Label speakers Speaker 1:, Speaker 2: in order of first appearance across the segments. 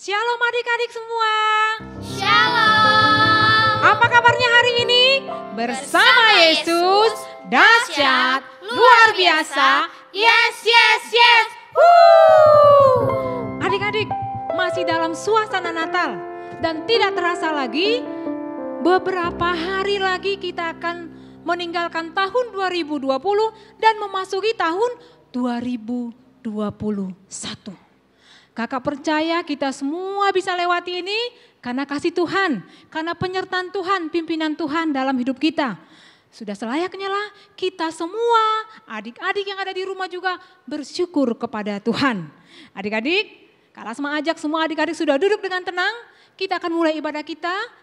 Speaker 1: Shalom adik-adik semua.
Speaker 2: Shalom.
Speaker 1: Apa kabarnya hari ini? Bersama Yesus, dahsyat, luar biasa. Yes, yes, yes. Adik-adik, masih dalam suasana Natal. Dan tidak terasa lagi, beberapa hari lagi kita akan meninggalkan tahun 2020 dan memasuki tahun 2021. Kakak percaya kita semua bisa lewati ini karena kasih Tuhan, karena penyertaan Tuhan, pimpinan Tuhan dalam hidup kita. Sudah selayaknya lah kita semua, adik-adik yang ada di rumah juga bersyukur kepada Tuhan. Adik-adik, Kak Lasma ajak semua adik-adik sudah duduk dengan tenang, kita akan mulai ibadah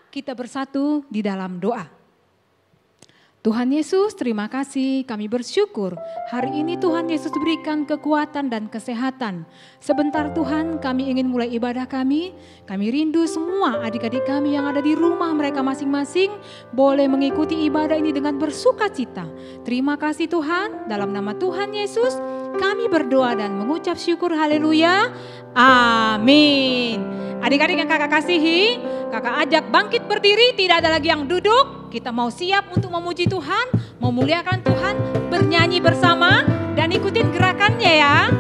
Speaker 1: kita bersatu di dalam doa. Tuhan Yesus, terima kasih, kami bersyukur hari ini Tuhan Yesus berikan kekuatan dan kesehatan. Sebentar Tuhan, kami ingin mulai ibadah kami rindu semua adik-adik kami yang ada di rumah mereka masing-masing boleh mengikuti ibadah ini dengan bersukacita. Terima kasih Tuhan, dalam nama Tuhan Yesus kami berdoa dan mengucap syukur, haleluya, amin. Adik-adik yang kakak kasihi, kakak ajak bangkit berdiri, tidak ada lagi yang duduk. Kita mau siap untuk memuji Tuhan, memuliakan Tuhan, bernyanyi bersama dan ikutin gerakannya ya.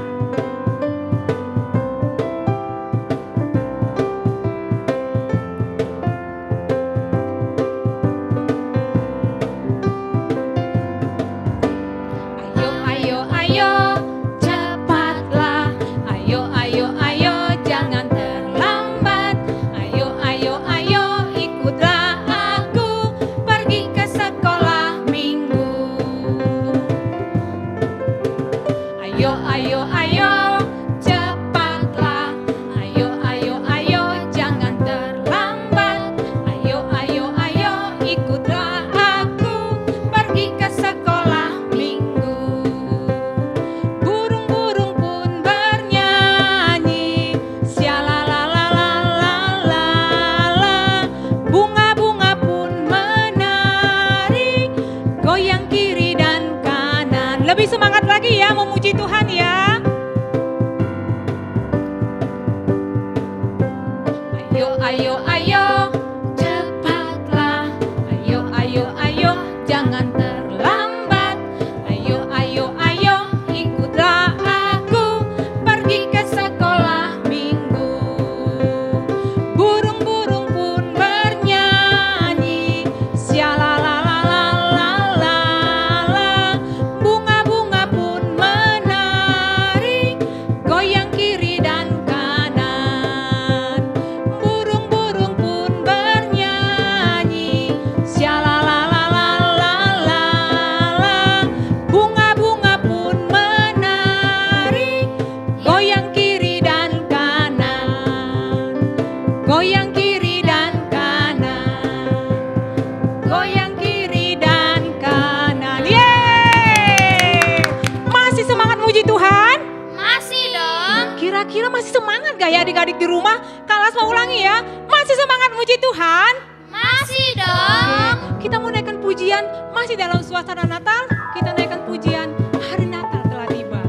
Speaker 1: Ayo, ayo, ayo, cepatlah. Ayo, ayo, ayo, jangan terlambat. Ayo, ayo, ayo, ikutlah aku pergi ke sekolah minggu. Ayo, ayo, ayo, cepatlah. Ayo, ayo, ayo, jangan terlambat. Ayo, ayo, ayo, ikutlah aku pergi ke sekolah minggu. Burung-burung pun bernyanyi, sialalalalala. Bunga-bunga pun menari, goyang kiri dan kanan. Lebih semangat lagi ya memuji Tuhan ya. Ayo, ayo, ayo, cepatlah. Ayo, ayo, ayo, jangan terlambat. Ayo, ayo, ayo, ikutlah aku pergi ke sekolah minggu. Burung-burung pun bernyanyi, sialalalalala. Bunga-bunga pun menari, goyang kiri dan kanan. Burung-burung pun bernyanyi, sialalalalala. Bunga-bunga pun menari, goyang kiri dan kanan. Goyang kiri dan kanan. Goyang kiri dan kanan. Yeay! Masih semangat muji Tuhan?
Speaker 2: Masih dong.
Speaker 1: Kira-kira masih semangat gak ya adik-adik di rumah? Kalau mau ulangi ya, masih semangat muji Tuhan?
Speaker 2: Masih dong.
Speaker 1: Kita mau naikkan pujian, masih dalam suasana Natal, kita naikkan pujian hari Natal telah tiba.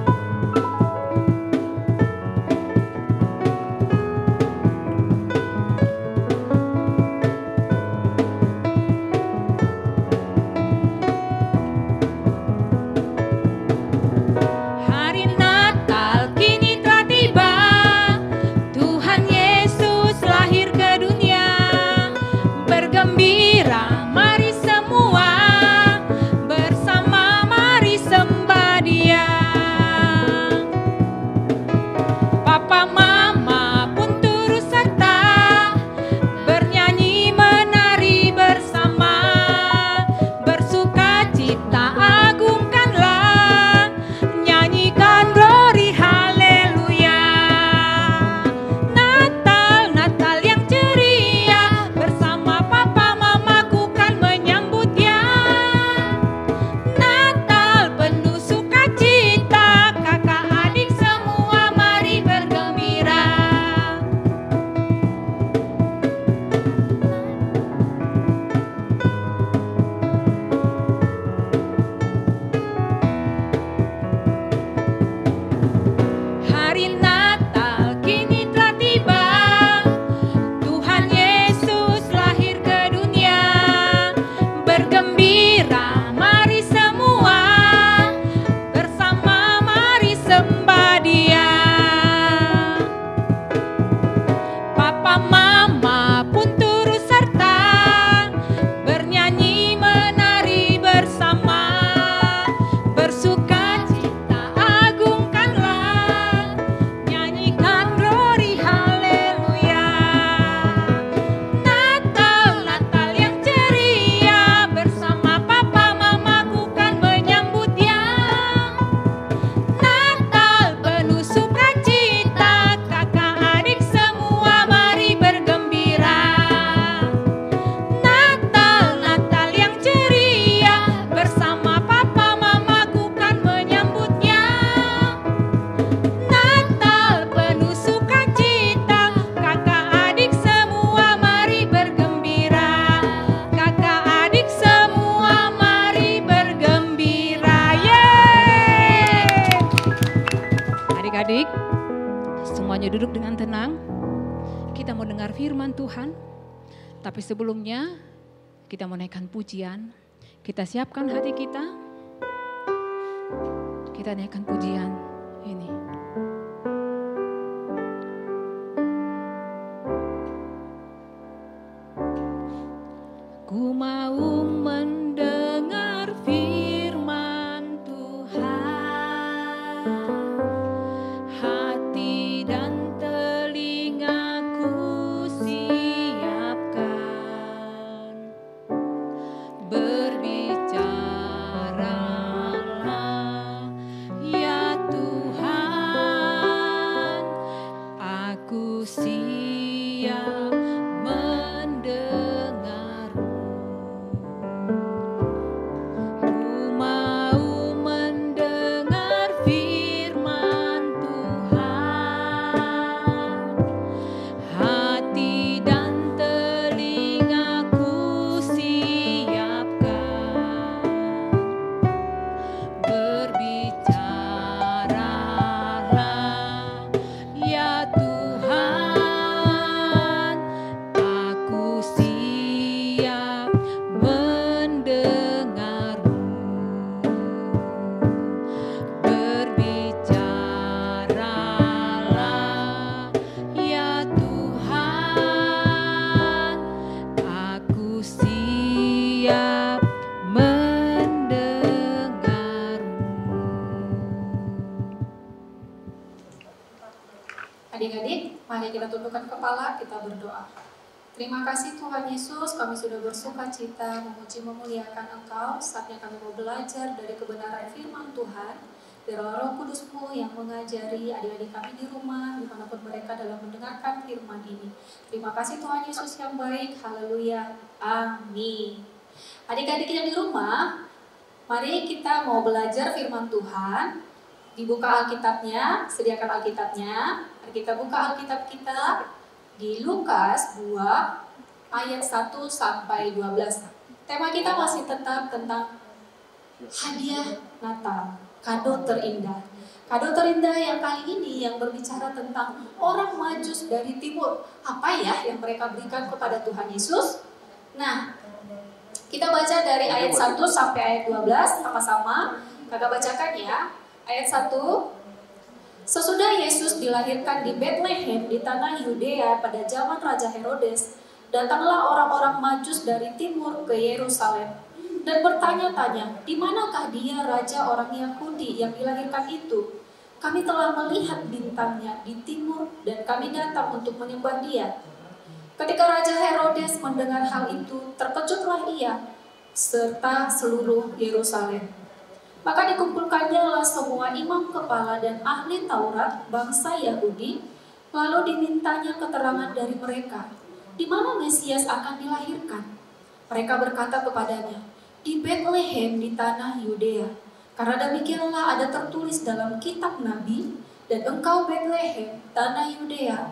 Speaker 1: Hari Natal kini telah tiba, Tuhan Yesus lahir ke dunia. Bergembira mari semua bersama duduk dengan tenang. Kita mau dengar firman Tuhan. Tapi sebelumnya kita mau naikkan pujian. Kita siapkan hati kita. Kita naikkan pujian ini. Ku mau mendengar firman Tuhan, hati dan telingaku siapkan, berbicaralah ya Tuhan, aku siap mendengar.
Speaker 3: Adik-adik, mari kita tundukkan kepala, kita berdoa. Terima kasih Tuhan Yesus, kami sudah bersuka cita memuji memuliakan Engkau. Saatnya kami mau belajar dari kebenaran firman Tuhan. Biarlah Roh Kudus-Mu yang mengajari adik-adik kami di rumah, dimanapun mereka dalam mendengarkan firman ini. Terima kasih Tuhan Yesus yang baik, haleluya, amin. Adik-adik yang di rumah, mari kita mau belajar firman Tuhan. Dibuka Alkitabnya, sediakan Alkitabnya. Mari kita buka Alkitab kita di Lukas 2 ayat 1 sampai 12. Tema kita masih tetap tentang hadiah Natal, kado terindah. Kado terindah yang kali ini yang berbicara tentang orang Majus dari timur. Apa ya yang mereka berikan kepada Tuhan Yesus? Nah, kita baca dari ayat 1 sampai ayat 12 sama-sama. Kakak bacakan ya. Ayat 1, sesudah Yesus dilahirkan di Bethlehem di tanah Yudea pada zaman Raja Herodes, datanglah orang-orang Majus dari timur ke Yerusalem dan bertanya-tanya, di manakah dia raja orang Yahudi yang dilahirkan itu? Kami telah melihat bintangnya di timur dan kami datang untuk menyembah dia. Ketika Raja Herodes mendengar hal itu, terkejutlah ia serta seluruh Yerusalem. Maka dikumpulkannya semua imam kepala dan ahli Taurat bangsa Yahudi, lalu dimintanya keterangan dari mereka, di mana Mesias akan dilahirkan. Mereka berkata kepadanya, di Bethlehem di tanah Yudea, karena demikianlah ada tertulis dalam kitab Nabi, dan engkau Bethlehem, tanah Yudea,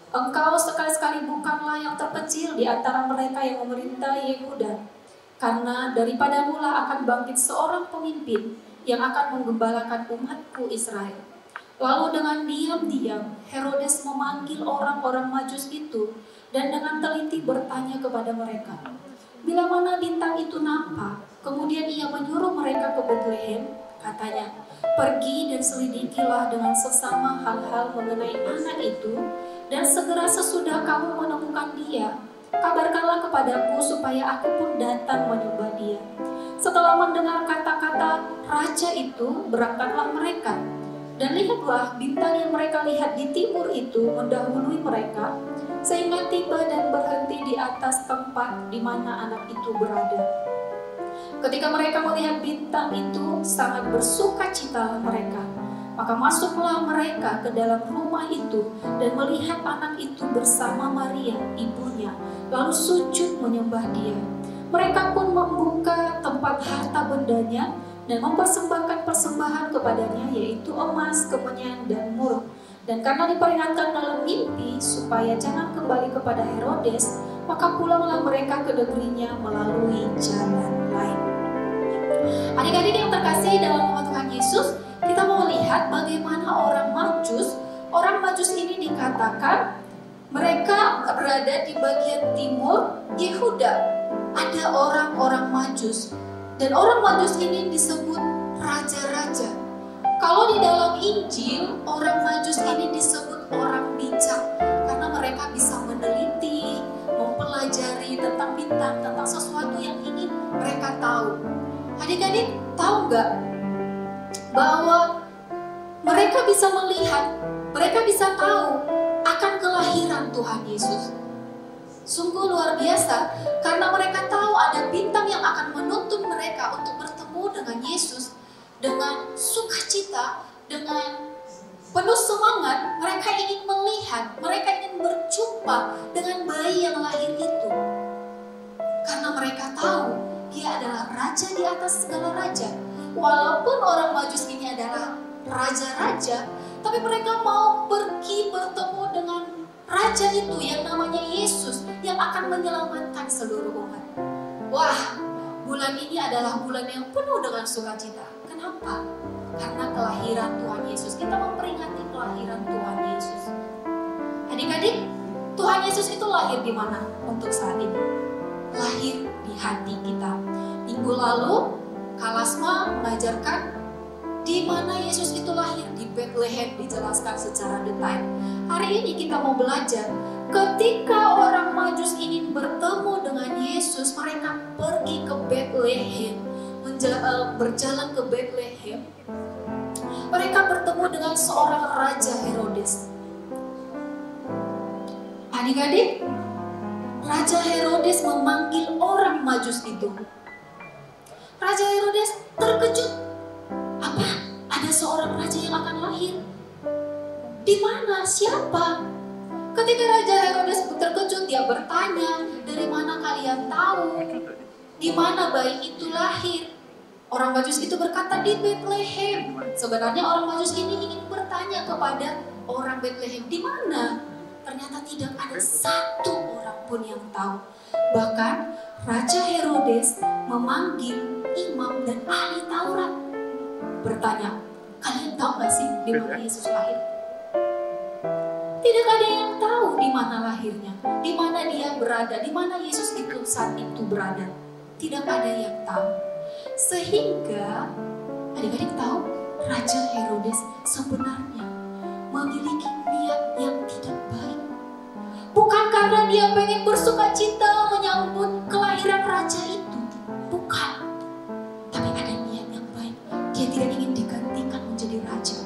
Speaker 3: engkau sekali-sekali bukanlah yang terkecil di antara mereka yang memerintah Yehuda, karena daripada mula akan bangkit seorang pemimpin yang akan menggembalakan umatku Israel. Lalu dengan diam-diam Herodes memanggil orang-orang Majus itu dan dengan teliti bertanya kepada mereka, bila mana bintang itu nampak. Kemudian ia menyuruh mereka ke Bethlehem, katanya, pergi dan selidikilah dengan seksama hal-hal mengenai anak itu, dan segera sesudah kamu menemukan dia, kabarkanlah kepadaku supaya aku pun datang menyembah dia. Setelah mendengar kata-kata raja itu, berangkatlah mereka. Dan lihatlah bintang yang mereka lihat di timur itu mendahului mereka, sehingga tiba dan berhenti di atas tempat di mana anak itu berada. Ketika mereka melihat bintang itu, sangat bersukacitalah mereka. Maka masuklah mereka ke dalam rumah itu dan melihat anak itu bersama Maria, ibunya, lalu sujud menyembah dia. Mereka pun membuka tempat harta bendanya dan mempersembahkan persembahan kepadanya, yaitu emas, kemenyan, dan mur. Dan karena diperingatkan dalam mimpi supaya jangan kembali kepada Herodes, maka pulanglah mereka ke negerinya melalui jalan lain. Adik-adik yang terkasih dalam nama Tuhan Yesus, kita mau lihat bagaimana orang Majus ini dikatakan dikatakan mereka berada di bagian timur Yehuda. Ada orang-orang Majus, dan orang Majus ini disebut raja-raja. Kalau di dalam Injil, orang Majus ini disebut orang bijak karena mereka bisa meneliti, mempelajari tentang bintang, tentang sesuatu yang ingin mereka tahu. Adik-adik tahu nggak bahwa mereka bisa melihat, mereka bisa tahu akan kelahiran Tuhan Yesus. Sungguh luar biasa karena mereka tahu ada bintang yang akan menuntun mereka untuk bertemu dengan Yesus dengan sukacita, dengan penuh semangat. Mereka ingin melihat, mereka ingin berjumpa dengan bayi yang lahir itu. Karena mereka tahu dia adalah raja di atas segala raja. Walaupun orang Majus ini adalah raja-raja, tapi mereka mau pergi bertemu dengan raja itu yang namanya Yesus yang akan menyelamatkan seluruh umat. Wah, bulan ini adalah bulan yang penuh dengan sukacita. Kenapa? Karena kelahiran Tuhan Yesus. Kita memperingati kelahiran Tuhan Yesus. Adik-adik, Tuhan Yesus itu lahir di mana untuk saat ini? Lahir di hati kita. Minggu lalu, Kalasma mengajarkan di mana Yesus itu lahir, di Bethlehem, dijelaskan secara detail. Hari ini kita mau belajar, ketika orang Majus ini bertemu dengan Yesus, mereka pergi ke Bethlehem, berjalan ke Bethlehem. Mereka bertemu dengan seorang Raja Herodes. Adik-adik, Raja Herodes memanggil orang Majus itu. Raja Herodes terkejut. Apa? Ada seorang raja yang akan lahir? Di mana? Siapa? Ketika Raja Herodes terkejut, dia bertanya, dari mana kalian tahu di mana bayi itu lahir? Orang Majus itu berkata, di Bethlehem. Sebenarnya orang Majus ini ingin bertanya kepada orang Bethlehem, di mana? Ternyata tidak ada satu orang pun yang tahu. Bahkan Raja Herodes memanggil imam dan ahli Taurat, bertanya, kalian tahu gak sih di mana Yesus lahir? Tidak ada yang tahu di mana lahirnya, di mana dia berada, di mana Yesus itu saat itu berada. Tidak ada yang tahu. Sehingga adik-adik tahu, Raja Herodes sebenarnya memiliki niat yang tidak baik. Bukan karena dia pengen bersukacita menyambut kelahiran raja itu. Bukan. Tapi ada niat yang baik. Dia tidak ingin digantikan menjadi raja.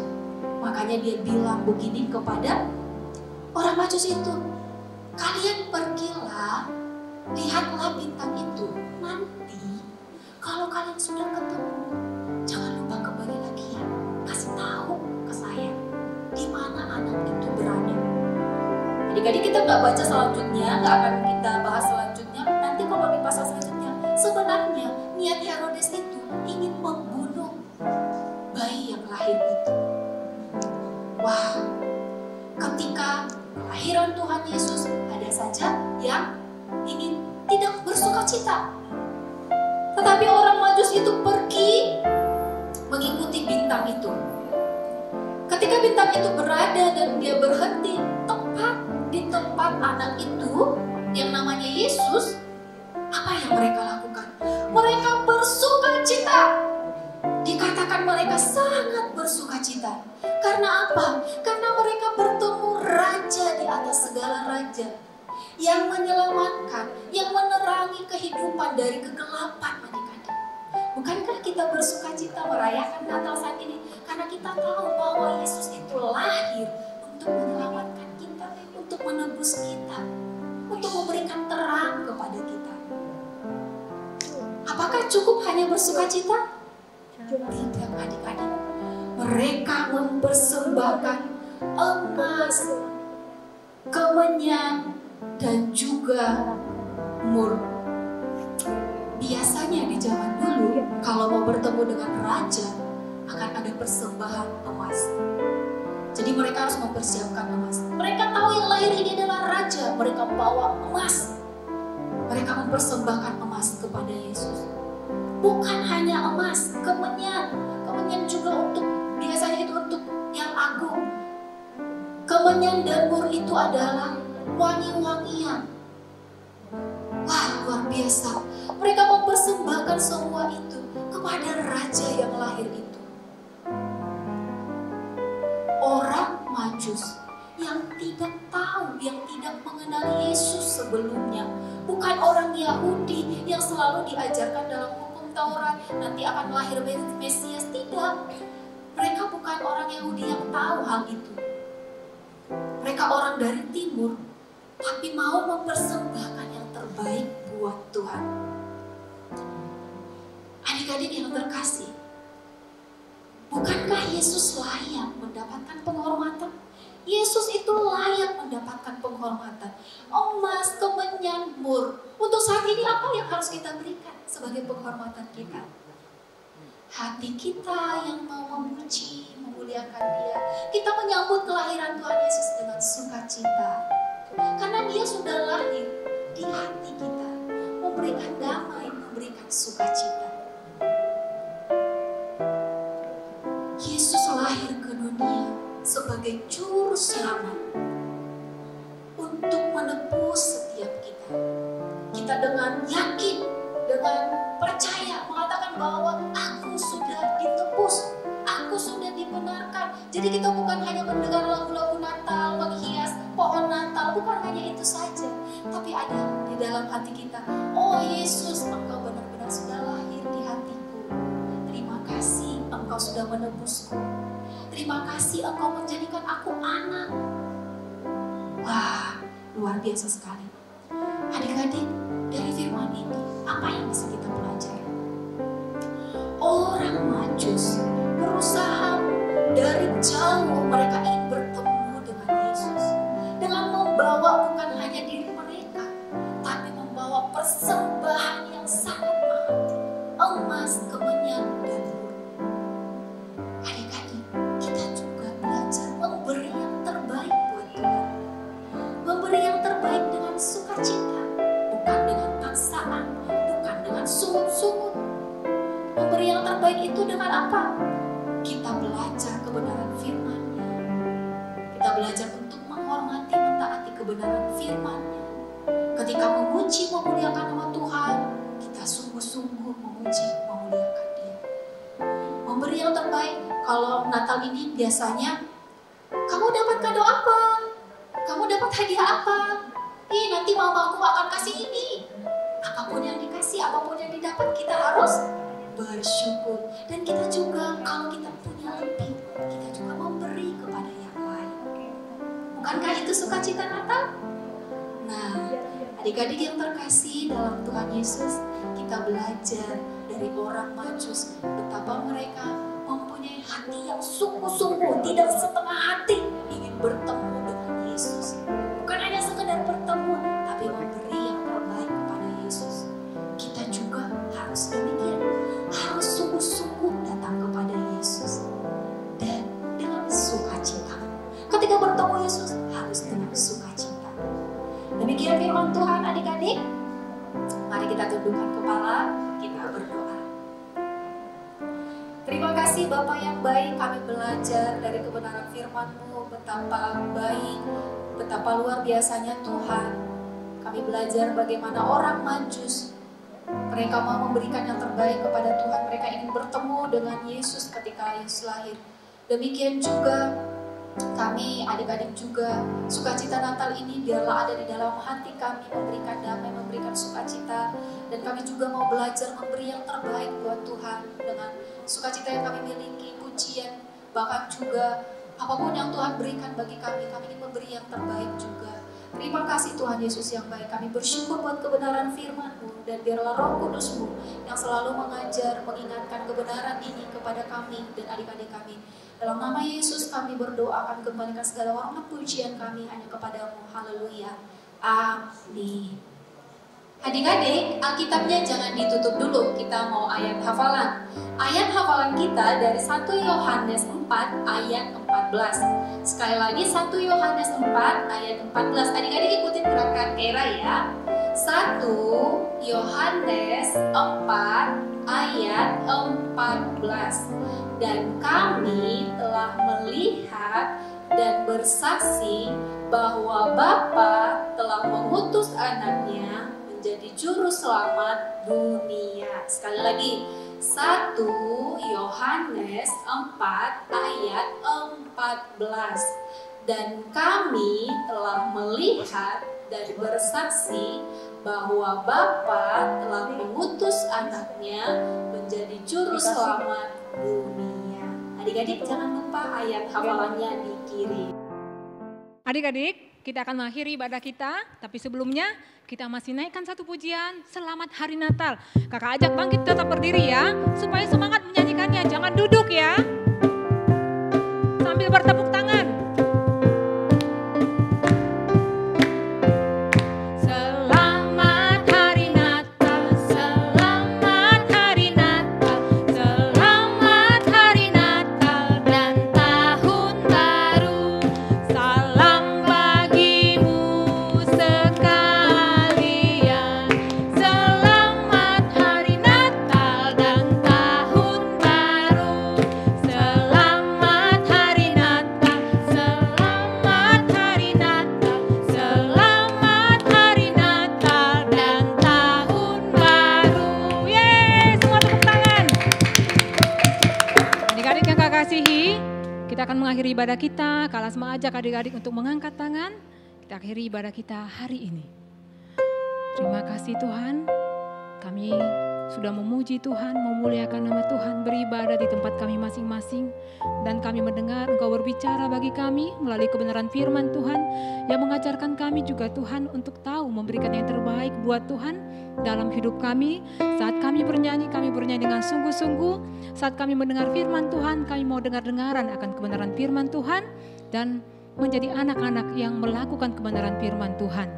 Speaker 3: Makanya dia bilang begini kepada orang Majus itu. Kalian pergilah, lihatlah bintang itu. Nanti kalau kalian sudah ketemu, jangan lupa kembali lagi ya. Kasih tahu ke saya di mana anak itu berada. Adik-adik, kita nggak baca selanjutnya, nggak akan kita bahas selanjutnya. Nanti kalau di pasal selanjutnya, sebenarnya niat Herodes itu ingin membunuh bayi yang lahir itu. Wah, ketika kelahiran Tuhan Yesus, ada saja yang ingin tidak bersukacita. Tetapi orang Majus itu pergi mengikuti bintang itu. Ketika bintang itu berada dan dia berhenti tepat di tempat anak itu yang namanya Yesus, apa yang mereka lakukan? Mereka bersukacita. Dikatakan mereka sangat bersukacita. Karena apa? Karena mereka bertemu raja di atas segala raja, yang menyelamatkan, yang menerangi kehidupan dari kegelapan, adik-adik. Bukankah kita bersukacita merayakan Natal saat ini? Karena kita tahu bahwa Yesus itu lahir untuk menyelamatkan kita, untuk menebus kita, untuk memberikan terang kepada kita. Apakah cukup hanya bersukacita? Tidak, adik-adik. Mereka mempersembahkan emas, kemenyan, dan juga mur. Biasanya di zaman dulu, kalau mau bertemu dengan raja, akan ada persembahan emas. Jadi mereka harus mempersiapkan emas. Mereka tahu yang lahir ini adalah raja, mereka bawa emas. Mereka mempersembahkan emas kepada Yesus. Bukan hanya emas, kemenyan. Kemenyan juga untuk, biasanya itu untuk yang agung. Kemenyan dan mur itu adalah wangi-wangian. Wah, luar biasa. Mereka mempersembahkan semua itu kepada raja yang lahir itu. Orang Majus yang tidak tahu, yang tidak mengenal Yesus sebelumnya. Bukan orang Yahudi yang selalu diajarkan dalam hukum Taurat, nanti akan lahir Mesias. Tidak. Mereka bukan orang Yahudi yang tahu hal itu. Mereka orang dari timur, tapi mau mempersembahkan yang terbaik buat Tuhan. Adik-adik yang terkasih, bukankah Yesus layak mendapatkan penghormatan? Yesus itu layak mendapatkan penghormatan. Emas, kemenyan, mur. Untuk saat ini apa yang harus kita berikan sebagai penghormatan kita? Hati kita yang mau memuji, memuliakan Dia. Kita menyambut kelahiran Tuhan Yesus dengan sukacita. Karena Dia sudah lahir di hati kita, memberikan damai, memberikan sukacita. Yesus lahir ke dunia sebagai juru selamat untuk menebus setiap kita. Kita dengan yakin, dengan percaya mengatakan bahwa aku sudah ditebus, aku sudah dibenarkan. Jadi kita bukan hanya mendengar lagu-lagu Natal, menghias pohon Natal, bukan hanya itu saja. Tapi ada di dalam hati kita, oh Yesus, Engkau benar-benar sudah lahir di hatiku. Terima kasih Engkau sudah menebusku. Terima kasih Engkau menjadikan aku anak. Wah, luar biasa sekali. Adik-adik, dari firman ini, apa yang bisa kita pelajari? Orang Majus berusaha dari jauh, mereka ingin bertemu dengan Yesus. Dengan membawa bukan hanya diri mereka, tapi membawa persembahan yang sangat mahal. Emas, kemenyan, dan mur. Adik-adik, kita juga belajar memberi yang terbaik buat Tuhan. Memberi yang terbaik dengan sukacita, bukan dengan paksaan, bukan dengan sungut-sungut. Memberi yang terbaik itu dengan apa? Kita belajar kebenaran firman-Nya. Kita belajar untuk menghormati, mentaati kebenaran firman-Nya. Ketika memuji, memuliakan nama Tuhan, kita sungguh-sungguh memuji, memuliakan Dia. Memberi yang terbaik. Kalau Natal ini biasanya, kamu dapat kado apa? Kamu dapat hadiah apa? Nanti mamaku akan kasih ini. Apapun yang dikasih, apapun yang didapat, kita harus bersyukur. Dan kita juga, kalau kita punya lebih, kita juga memberi kepada yang lain. Bukankah itu sukacita Natal? Nah, adik-adik yang terkasih dalam Tuhan Yesus, kita belajar dari orang Majus betapa mereka mempunyai hati yang sungguh-sungguh, tidak setengah hati ingin bertemu dengan Yesus. Bukan hanya sekedar bertemu, tapi memberi yang terbaik kepada Yesus. Kita juga harus demikian, harus sungguh-sungguh datang kepada Yesus dan dengan sukacita. Ketika bertemu Yesus harus dengan sukacita. Demikian firman Tuhan, adik-adik. Mari kita tundukkan kepala, kita berdoa. Terima kasih Bapa yang baik, kami belajar dari kebenaran firman-Mu, betapa baik, betapa luar biasanya Tuhan. Kami belajar bagaimana orang Majus, mereka mau memberikan yang terbaik kepada Tuhan. Mereka ingin bertemu dengan Yesus ketika Yesus lahir. Demikian juga kami, adik-adik juga, sukacita Natal ini biarlah ada di dalam hati kami, memberikan damai, memberikan sukacita. Dan kami juga mau belajar memberi yang terbaik buat Tuhan dengan sukacita yang kami miliki, pujian, bahkan juga apapun yang Tuhan berikan bagi kami ingin memberi yang terbaik juga. Terima kasih Tuhan Yesus yang baik, kami bersyukur buat kebenaran firman-Mu, dan biarlah Roh Kudus-Mu yang selalu mengajar, mengingatkan kebenaran ini kepada kami dan adik-adik kami. Dalam nama Yesus kami berdoa, kami kembalikan segala hormat pujian kami hanya kepadamu. Haleluya. Amin. Adik-adik, Alkitabnya jangan ditutup dulu, kita mau ayat hafalan. Ayat hafalan kita dari 1 Yohanes 4 ayat 14. Sekali lagi 1 Yohanes 4 ayat 14. Adik-adik ikutin gerakan Era ya. 1 Yohanes 4 ayat 14. Dan kami telah melihat dan bersaksi bahwa Bapa telah mengutus anaknya menjadi juru selamat dunia. Sekali lagi, 1 Yohanes 4 ayat 14. Dan kami telah melihat dan bersaksi bahwa Bapa telah mengutus anaknya menjadi juru selamat dunia. Adik-adik jangan lupa ayat hafalannya di kiri.
Speaker 1: Adik-adik, kita akan mengakhiri ibadah kita, tapi sebelumnya kita masih naikkan satu pujian, Selamat Hari Natal. Kakak ajak bangkit tetap berdiri ya, supaya semangat menyanyikannya, jangan duduk ya. Sambil bertepuk tangan. Kita akan mengakhiri ibadah kita. Kalasma ajak adik-adik untuk mengangkat tangan. Kita akhiri ibadah kita hari ini. Terima kasih Tuhan, kami sudah memuji Tuhan, memuliakan nama Tuhan, beribadah di tempat kami masing-masing. Dan kami mendengar Engkau berbicara bagi kami melalui kebenaran firman Tuhan yang mengajarkan kami juga Tuhan untuk tahu memberikan yang terbaik buat Tuhan dalam hidup kami. Saat kami bernyanyi dengan sungguh-sungguh. Saat kami mendengar firman Tuhan, kami mau dengar-dengaran akan kebenaran firman Tuhan dan menjadi anak-anak yang melakukan kebenaran firman Tuhan.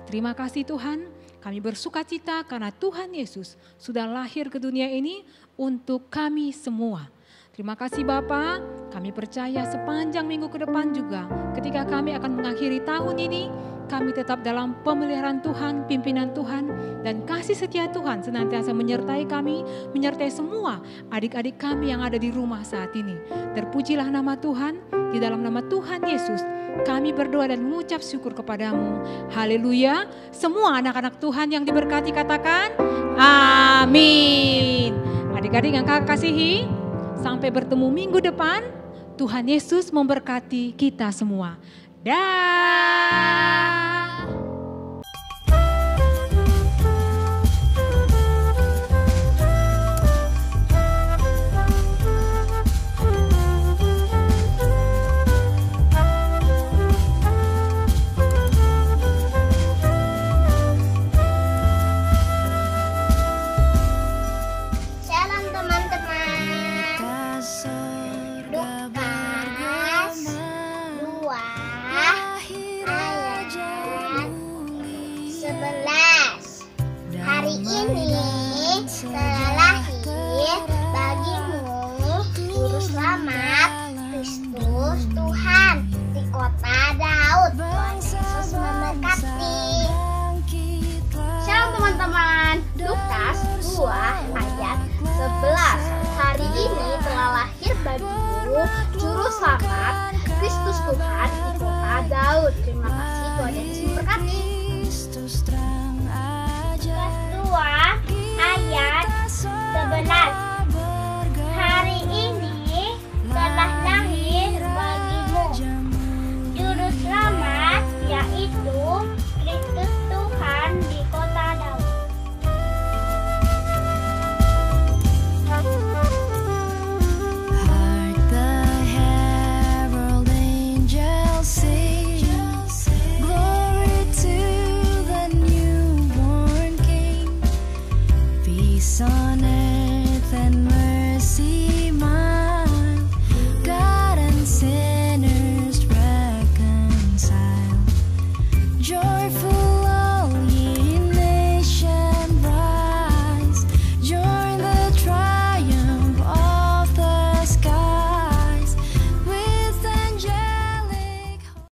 Speaker 1: Terima kasih Tuhan, kami bersuka cita karena Tuhan Yesus sudah lahir ke dunia ini untuk kami semua. Terima kasih Bapa, kami percaya sepanjang minggu ke depan juga ketika kami akan mengakhiri tahun ini, kami tetap dalam pemeliharaan Tuhan, pimpinan Tuhan, dan kasih setia Tuhan senantiasa menyertai kami, menyertai semua adik-adik kami yang ada di rumah saat ini. Terpujilah nama Tuhan, di dalam nama Tuhan Yesus, kami berdoa dan mengucap syukur kepadamu. Haleluya. Semua anak-anak Tuhan yang diberkati katakan, amin. Adik-adik yang Kakak kasihi, sampai bertemu minggu depan. Tuhan Yesus memberkati kita semua. Dah.
Speaker 2: Lukas 2 ayat 11. Hari ini telah lahir